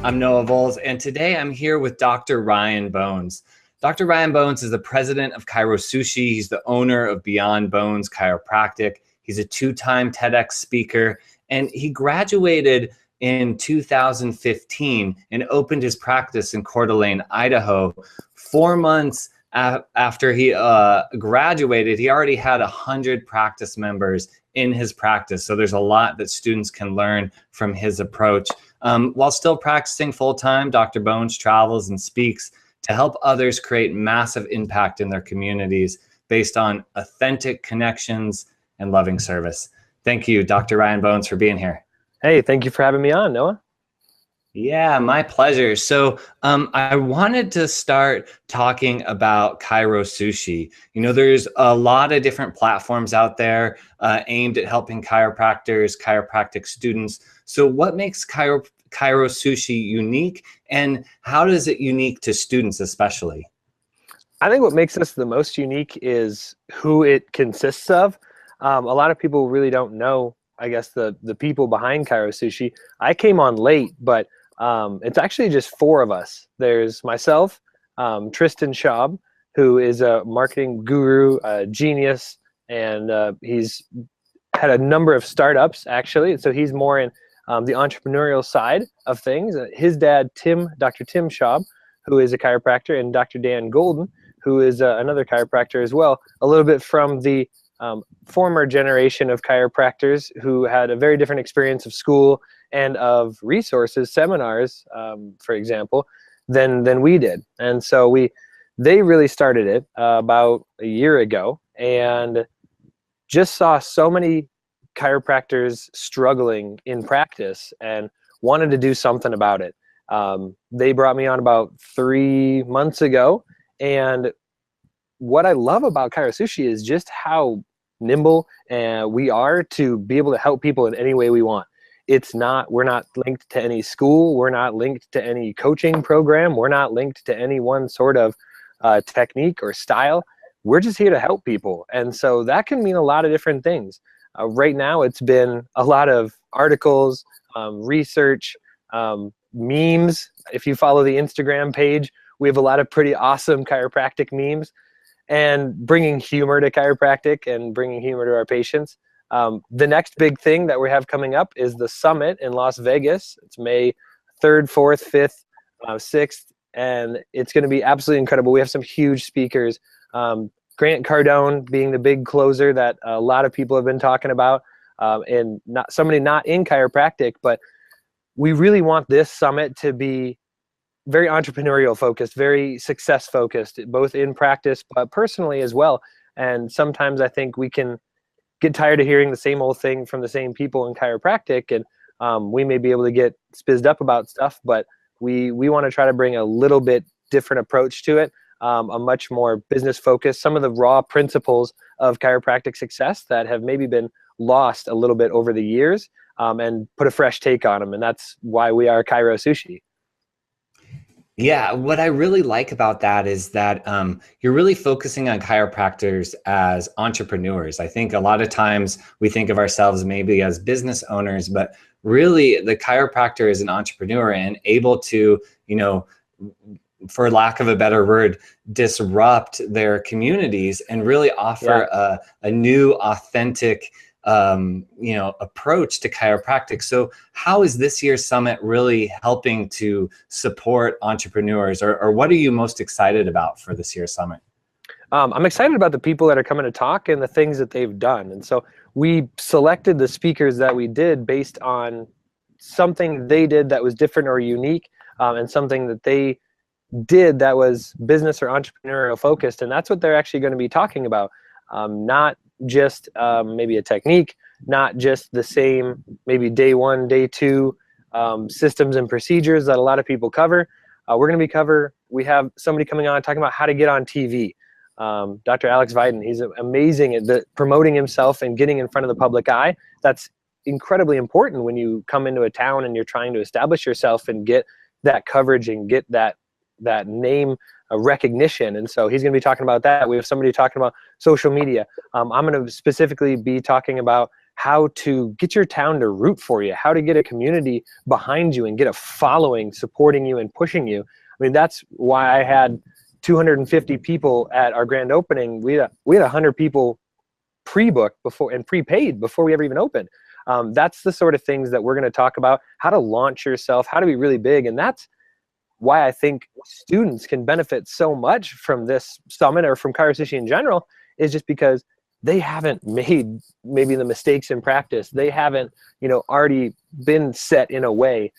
I'm Noah Voles, and today I'm here with Dr. Ryan Bones. Dr. Ryan Bones is the president of ChiroSushi. He's the owner of Beyond Bones Chiropractic. He's a two-time TEDx speaker, and he graduated in 2015 and opened his practice in Coeur d'Alene, Idaho. 4 months after he graduated, he already had 100 practice members in his practice. So there's a lot that students can learn from his approach. While still practicing full-time, Dr. Bones travels and speaks to help others create massive impact in their communities based on authentic connections and loving service. Thank you, Dr. Ryan Bones, for being here. Hey, thank you for having me on, Noah. Yeah, my pleasure. So I wanted to start talking about ChiroSushi. You know, there's a lot of different platforms out there aimed at helping chiropractors, chiropractic students. So what makes ChiroSushi unique, and how is it unique to students especially? I think what makes us the most unique is who it consists of. A lot of people really don't know, I guess, the people behind ChiroSushi. I came on late, but it's actually just 4 of us. There's myself, Tristan Schaub, who is a marketing guru, a genius, and he's had a number of startups, actually. So he's more in the entrepreneurial side of things. His dad, Dr. Tim Schaub, who is a chiropractor, and Dr. Dan Golden, who is another chiropractor as well, a little bit from the former generation of chiropractors who had a very different experience of school and of resources, seminars, for example, than we did. And so they really started it about a year ago, and just saw so many chiropractors struggling in practice and wanted to do something about it. They brought me on about 3 months ago, and what I love about ChiroSushi is just how nimble we are to be able to help people in any way we want. We're not linked to any school. We're not linked to any coaching program. We're not linked to any one sort of technique or style. We're just here to help people. And so that can mean a lot of different things. Right now, it's been a lot of articles, research, memes. If you follow the Instagram page, we have a lot of pretty awesome chiropractic memes, and bringing humor to chiropractic and bringing humor to our patients. The next big thing that we have coming up is the summit in Las Vegas. It's May 3rd, 4th, 5th, 6th, and it's going to be absolutely incredible. We have some huge speakers. Grant Cardone being the big closer that a lot of people have been talking about, and somebody not in chiropractic, but we really want this summit to be very entrepreneurial focused, very success focused, both in practice, but personally as well. And sometimes I think we can get tired of hearing the same old thing from the same people in chiropractic, and we may be able to get spizzed up about stuff, but we want to try to bring a little bit different approach to it, a much more business focused, some of the raw principles of chiropractic success that have maybe been lost a little bit over the years, and put a fresh take on them. And that's why we are ChiroSushi. Yeah, what I really like about that is that you're really focusing on chiropractors as entrepreneurs. I think a lot of times we think of ourselves maybe as business owners, but really the chiropractor is an entrepreneur and able to, you know, for lack of a better word, disrupt their communities and really offer a new, authentic approach to chiropractic. So how is this year's summit really helping to support entrepreneurs, or what are you most excited about for this year's summit? I'm excited about the people that are coming to talk and the things that they've done. And so we selected the speakers that we did based on something they did that was different or unique, and something that they did that was business or entrepreneurial focused. And that's what they're actually going to be talking about. Not just maybe a technique, not just the same maybe day 1, day 2 systems and procedures that a lot of people cover. We have somebody coming on talking about how to get on TV. Dr. Alex Viden, he's amazing at promoting himself and getting in front of the public eye. That's incredibly important when you come into a town and you're trying to establish yourself and get that coverage and get that name recognition. And so he's going to be talking about that. We have somebody talking about social media. I'm going to specifically be talking about how to get your town to root for you, how to get a community behind you and get a following supporting you and pushing you. I mean, that's why I had 250 people at our grand opening. We had 100 people pre-booked before and prepaid before we ever even opened. That's the sort of things that we're going to talk about, how to launch yourself, how to be really big. And that's why I think students can benefit so much from this summit or from ChiroSushi in general, is just because they haven't made maybe the mistakes in practice. They haven't, already been set in a way.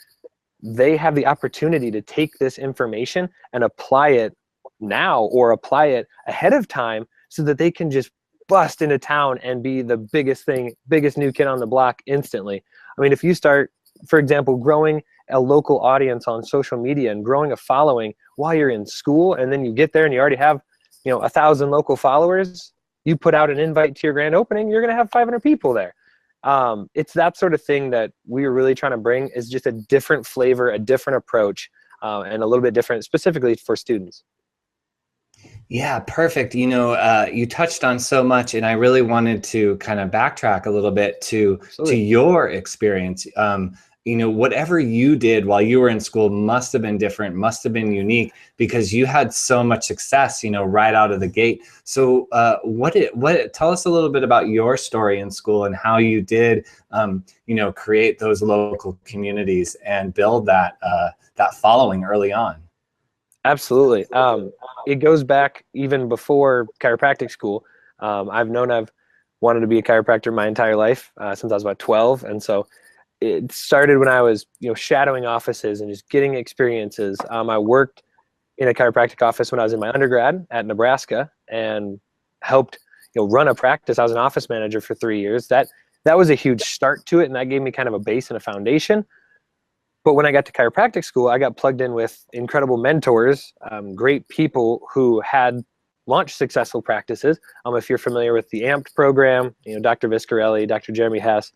They have the opportunity to take this information and apply it now or apply it ahead of time so that they can just bust into town and be the biggest new kid on the block instantly. I mean, if you start, for example, growing a local audience on social media and growing a following while you're in school, and then you get there and you already have, 1,000 local followers, you put out an invite to your grand opening, you're going to have 500 people there. It's that sort of thing that we're really trying to bring, is just a different flavor, a different approach, and a little bit different specifically for students. Yeah, perfect. You touched on so much, and I really wanted to kind of backtrack a little bit to your experience. Whatever you did while you were in school must have been different, must have been unique, because you had so much success, right out of the gate. So tell us a little bit about your story in school and how you did, create those local communities and build that following early on. Absolutely. It goes back even before chiropractic school. I've wanted to be a chiropractor my entire life, since I was about 12. And so it started when I was, shadowing offices and just getting experiences. I worked in a chiropractic office when I was in my undergrad at Nebraska and helped, run a practice. I was an office manager for 3 years. That was a huge start to it, and that gave me kind of a base and a foundation. But when I got to chiropractic school, I got plugged in with incredible mentors, great people who had launched successful practices. If you're familiar with the AMPed program, Dr. Viscarelli, Dr. Jeremy Hess,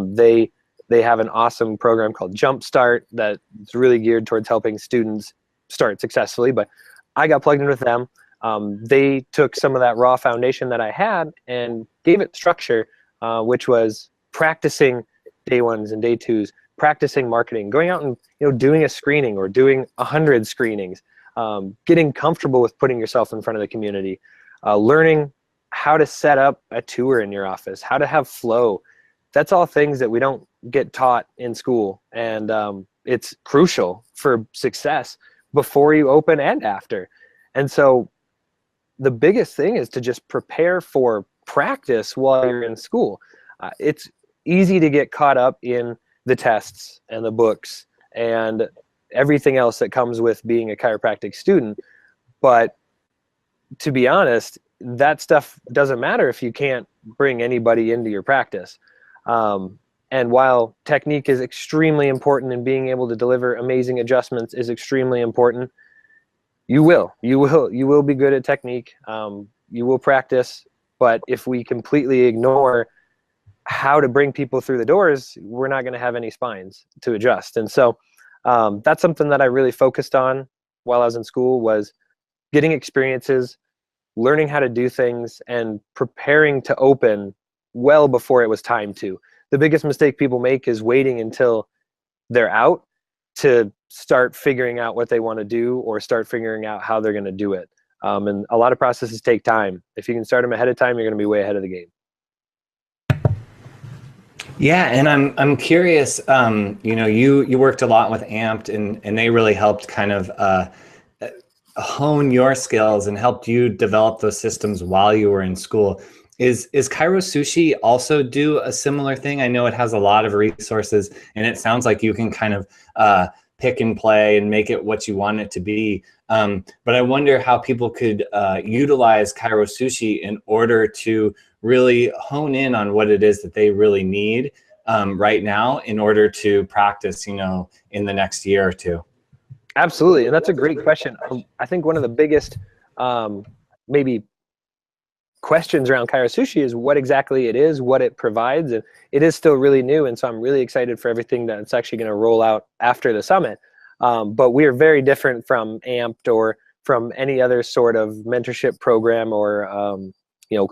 they have an awesome program called Jumpstart that's really geared towards helping students start successfully. But I got plugged in with them. They took some of that raw foundation that I had and gave it structure, which was practicing day ones and day twos, practicing marketing, going out and doing a screening or doing 100 screenings, getting comfortable with putting yourself in front of the community, learning how to set up a tour in your office, how to have flow. That's all things that we don't get taught in school, and it's crucial for success before you open and after. And so the biggest thing is to just prepare for practice while you're in school. It's easy to get caught up in the tests and the books and everything else that comes with being a chiropractic student. But to be honest, that stuff doesn't matter if you can't bring anybody into your practice. And while technique is extremely important and being able to deliver amazing adjustments is extremely important, you will be good at technique. You will practice, but if we completely ignore how to bring people through the doors, we're not going to have any spines to adjust. And so that's something that I really focused on while I was in school, was getting experiences, learning how to do things, and preparing to open well before it was time to. The biggest mistake people make is waiting until they're out to start figuring out what they want to do or start figuring out how they're going to do it. And a lot of processes take time. If you can start them ahead of time, you're going to be way ahead of the game. Yeah, and I'm curious. You worked a lot with AMPed, and they really helped kind of hone your skills and helped you develop those systems while you were in school. Is ChiroSushi also do a similar thing? I know it has a lot of resources, and it sounds like you can kind of pick and play and make it what you want it to be. But I wonder how people could utilize ChiroSushi in order to really hone in on what it is that they really need right now in order to practice, in the next year or two. Absolutely, and that's a great question. I think one of the biggest maybe questions around ChiroSushi is what exactly it is, what it provides, and it is still really new, and so I'm really excited for everything that's actually going to roll out after the summit. But we are very different from AMPed or from any other sort of mentorship program or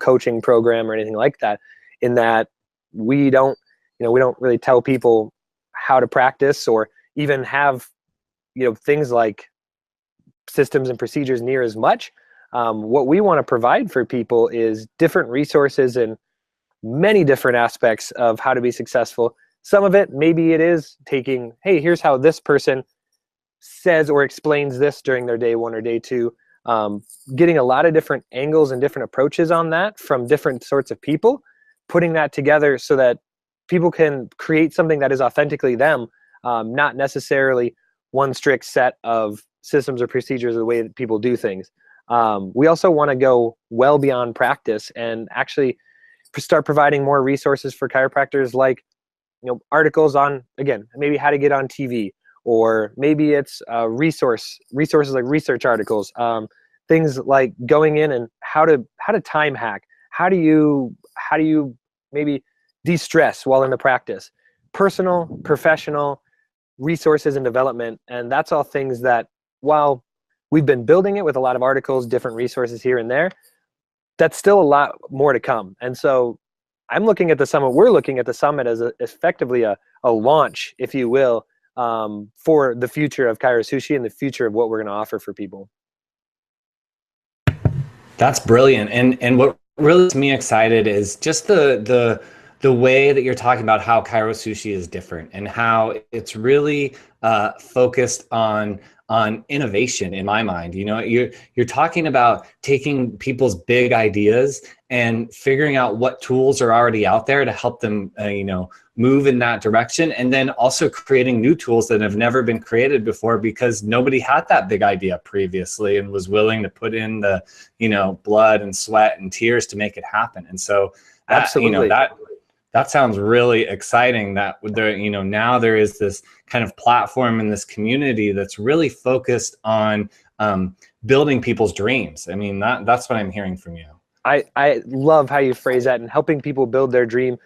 coaching program or anything like that, in that we don't, we don't really tell people how to practice or even have, things like systems and procedures near as much. What we want to provide for people is different resources and many different aspects of how to be successful. Some of it, maybe it is taking, hey, here's how this person says or explains this during their day one or day two. Getting a lot of different angles and different approaches on that from different sorts of people, putting that together so that people can create something that is authentically them, not necessarily one strict set of systems or procedures or the way that people do things. We also want to go well beyond practice and actually start providing more resources for chiropractors, like articles on, again, maybe how to get on TV, or maybe it's resources like research articles, things like going in and how to time hack, how do you maybe de-stress while in the practice, personal, professional resources and development. And that's all things that, while we've been building it with a lot of articles, different resources here and there, that's still a lot more to come. And so I'm looking at the summit, we're looking at the summit as effectively a launch, if you will, for the future of ChiroSushi and the future of what we're going to offer for people. That's brilliant. And what really gets me excited is just the way that you're talking about how ChiroSushi is different and how it's really focused on innovation. In my mind, you're talking about taking people's big ideas and figuring out what tools are already out there to help them move in that direction, and then also creating new tools that have never been created before because nobody had that big idea previously and was willing to put in the blood and sweat and tears to make it happen. And so absolutely, that sounds really exciting, that there, now there is this kind of platform in this community that's really focused on building people's dreams. I mean, that's what I'm hearing from you. I love how you phrase that, and helping people build their dream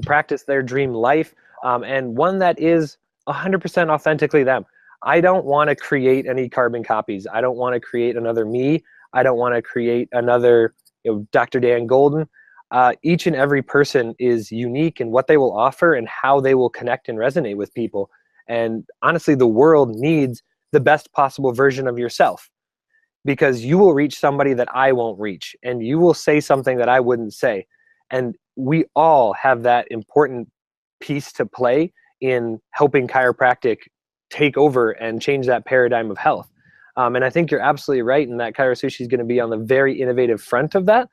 practice, their dream life, and one that is 100% authentically them. I don't want to create any carbon copies. I don't want to create another me. I don't want to create another Dr. Dan Golden. Each and every person is unique in what they will offer and how they will connect and resonate with people. And honestly, the world needs the best possible version of yourself, because you will reach somebody that I won't reach, and you will say something that I wouldn't say. And we all have that important piece to play in helping chiropractic take over and change that paradigm of health. And I think you're absolutely right in that ChiroSushi is going to be on the very innovative front of that.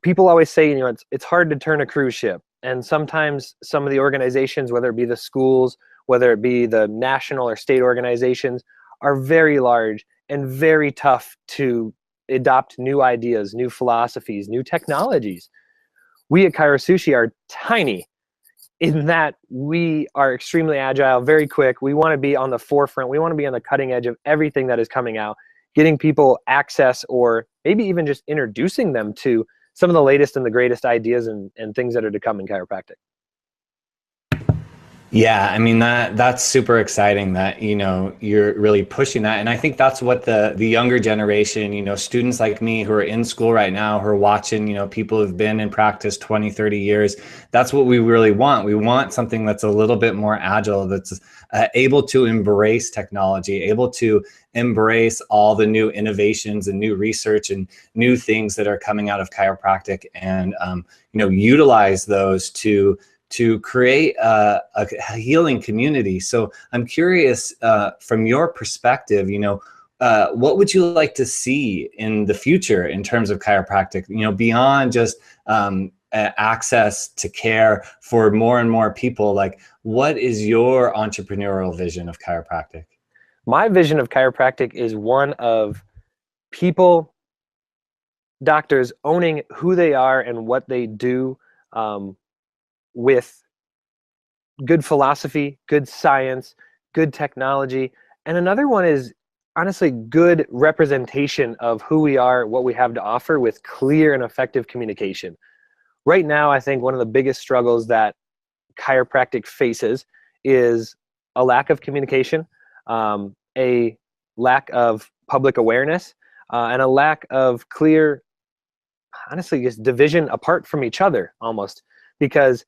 People always say, it's hard to turn a cruise ship. And sometimes some of the organizations, whether it be the schools, whether it be the national or state organizations, are very large and very tough to adopt new ideas, new philosophies, new technologies. We at ChiroSushi are tiny in that we are extremely agile, very quick. We want to be on the forefront. We want to be on the cutting edge of everything that is coming out, getting people access, or maybe even just introducing them to some of the latest and the greatest ideas and things that are to come in chiropractic. Yeah, I mean, that's super exciting that, you're really pushing that. And I think that's what the younger generation, students like me who are in school right now, who are watching, people who've been in practice 20, 30 years, that's what we really want. We want something that's a little bit more agile, that's able to embrace technology, able to embrace all the new innovations and new research and new things that are coming out of chiropractic, and, utilize those to create a healing community. So I'm curious, from your perspective, what would you like to see in the future in terms of chiropractic, beyond just access to care for more and more people? Like, what is your entrepreneurial vision of chiropractic? My vision of chiropractic is one of people, doctors, owning who they are and what they do, with good philosophy, good science, good technology. And another one is honestly good representation of who we are, what we have to offer, with clear and effective communication. Right now, I think one of the biggest struggles that chiropractic faces is a lack of communication, a lack of public awareness, and a lack of clear, honestly, just division apart from each other almost. because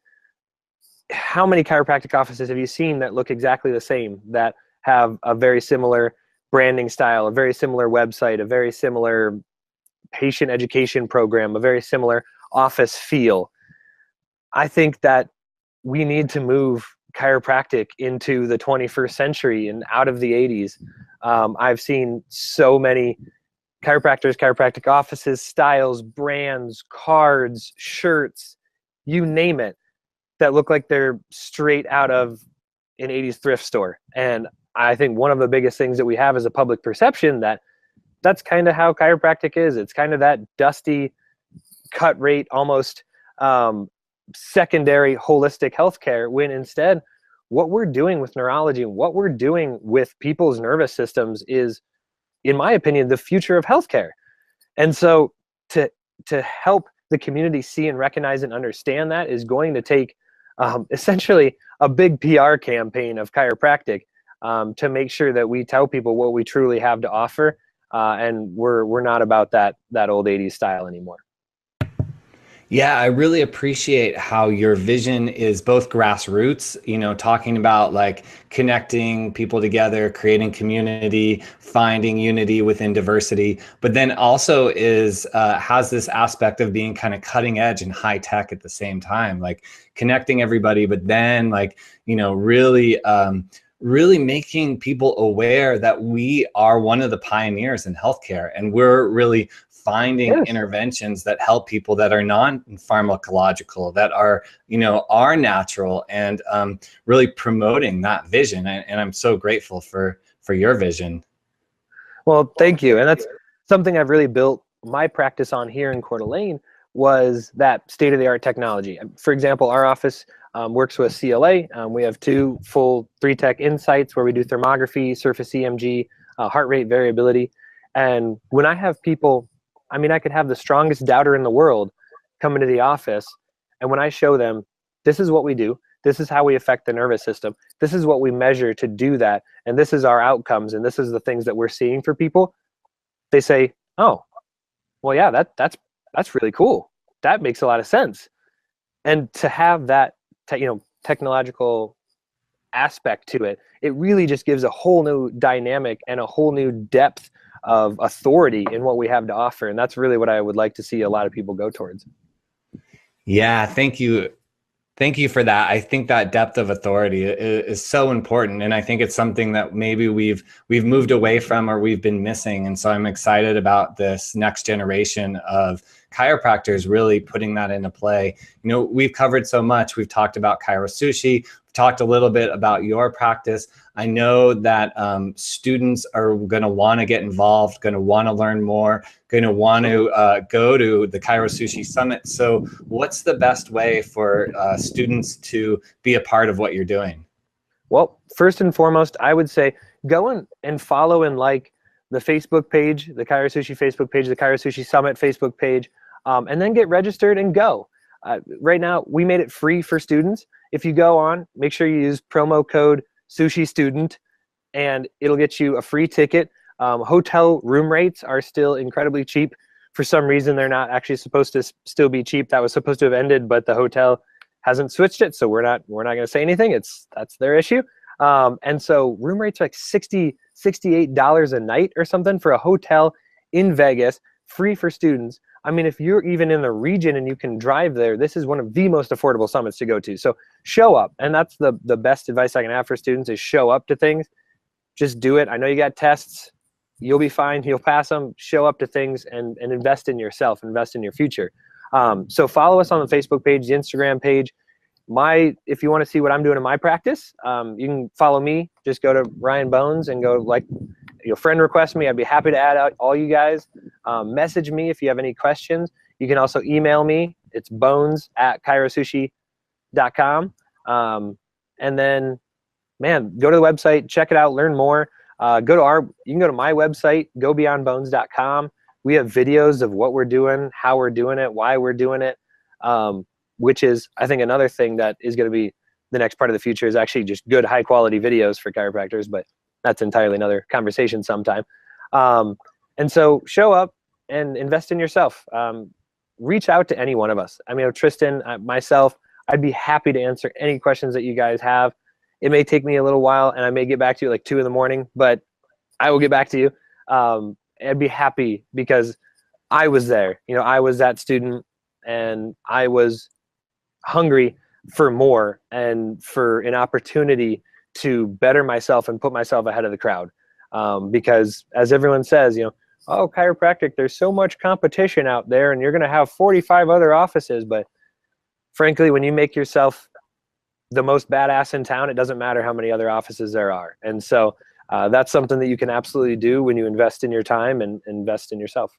how many chiropractic offices have you seen that look exactly the same, that have a very similar branding style, a very similar website, a very similar patient education program, a very similar office feel? I think that we need to move chiropractic into the 21st century and out of the 80s. I've seen so many chiropractors, chiropractic offices, styles, brands, cards, shirts, you name it, that look like they're straight out of an 80s thrift store. And I think one of the biggest things that we have is a public perception that that's kind of how chiropractic is. It's kind of that dusty, cut rate, almost secondary holistic healthcare, when instead what we're doing with neurology and what we're doing with people's nervous systems is, in my opinion, the future of healthcare. And so to help the community see and recognize and understand that is going to take essentially a big PR campaign of chiropractic to make sure that we tell people what we truly have to offer, and we're not about that old 80s style anymore. Yeah, I really appreciate how your vision is both grassroots, you know, talking about like connecting people together, creating community, finding unity within diversity, but then also is has this aspect of being kind of cutting edge and high tech at the same time, like connecting everybody, but then like, you know, really making people aware that we are one of the pioneers in healthcare, and we're really finding interventions that help people that are non-pharmacological, that are, you know, are natural, and really promoting that vision. And I'm so grateful for your vision. Well, thank you. And that's something I've really built my practice on here in Coeur d'Alene, was that state-of-the-art technology. For example, our office works with CLA. We have 2 full 3-tech insights where we do thermography, surface EMG, heart rate variability. And when I have people, I mean, I could have the strongest doubter in the world come into the office, and when I show them, this is what we do, this is how we affect the nervous system, this is what we measure to do that, and this is our outcomes, and this is the things that we're seeing for people, they say, oh, well, yeah, that's really cool. That makes a lot of sense. And to have that, technological aspect to it, it really just gives a whole new dynamic and a whole new depth of authority in what we have to offer. And that's really what I would like to see a lot of people go towards. Yeah, thank you. Thank you for that. I think that depth of authority is so important. And I think it's something that maybe we've moved away from, or we've been missing. And so I'm excited about this next generation of chiropractors really putting that into play. You know, we've covered so much. We've talked about ChiroSushi, talked a little bit about your practice. I know that students are going to want to get involved, going to want to learn more, going to want to go to the ChiroSushi Summit. So what's the best way for students to be a part of what you're doing? Well, first and foremost, I would say go and follow and like the Facebook page, the ChiroSushi Facebook page, the ChiroSushi Summit Facebook page, and then get registered and go. Right now, we made it free for students. If you go on, make sure you use promo code Sushi Student, and it'll get you a free ticket. Hotel room rates are still incredibly cheap. For some reason, they're not actually supposed to still be cheap. That was supposed to have ended, but the hotel hasn't switched it, so we're not going to say anything. That's their issue. And so room rates are like $68 a night or something for a hotel in Vegas, free for students. I mean, if you're even in the region and you can drive there, this is one of the most affordable summits to go to. So show up. And that's the best advice I can have for students, is show up to things. Just do it. I know you got tests. You'll be fine. You'll pass them. Show up to things and invest in yourself, invest in your future. So follow us on the Facebook page, the Instagram page. If you want to see what I'm doing in my practice, you can follow me. Just go to Ryan Bones and go your friend request me. I'd be happy to add out all you guys. Message me if you have any questions. You can also email me. It's bones@chirosushi.com. And then, man, go to the website, check it out, learn more. You can go to my website, gobeyondbones.com. We have videos of what we're doing, how we're doing it, why we're doing it, which is, I think, another thing that is going to be the next part of the future, is actually just good, high quality videos for chiropractors, but that's entirely another conversation sometime. And so show up and invest in yourself. Reach out to any one of us. I mean, Tristan, myself, I'd be happy to answer any questions that you guys have. It may take me a little while, and I may get back to you like 2 in the morning, but I will get back to you. I'd be happy because I was there. You know, I was that student, and I was hungry for more and for an opportunity to better myself and put myself ahead of the crowd. Because as everyone says, you know, oh, chiropractic, there's so much competition out there, and you're going to have 45 other offices. But frankly, when you make yourself the most badass in town, it doesn't matter how many other offices there are. And so that's something that you can absolutely do when you invest in your time and invest in yourself.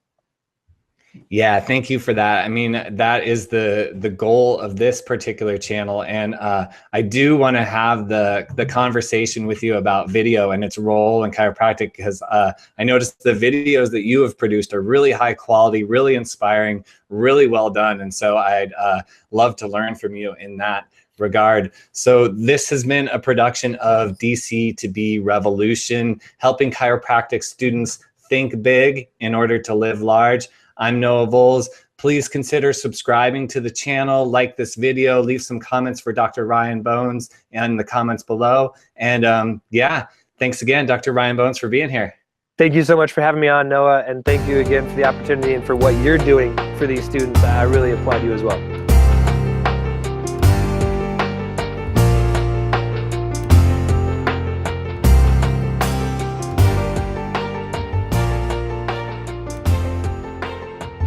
Yeah, thank you for that. I mean, that is the goal of this particular channel. And I do want to have the conversation with you about video and its role in chiropractic, because I noticed the videos that you have produced are really high quality, really inspiring, really well done. And so I'd love to learn from you in that regard. So this has been a production of DC to Be Revolution, helping chiropractic students think big in order to live large. I'm Noah Voles. Please consider subscribing to the channel, like this video, leave some comments for Dr. Ryan Bones in the comments below. And yeah, thanks again, Dr. Ryan Bones, for being here. Thank you so much for having me on, Noah, and thank you again for the opportunity and for what you're doing for these students. I really applaud you as well.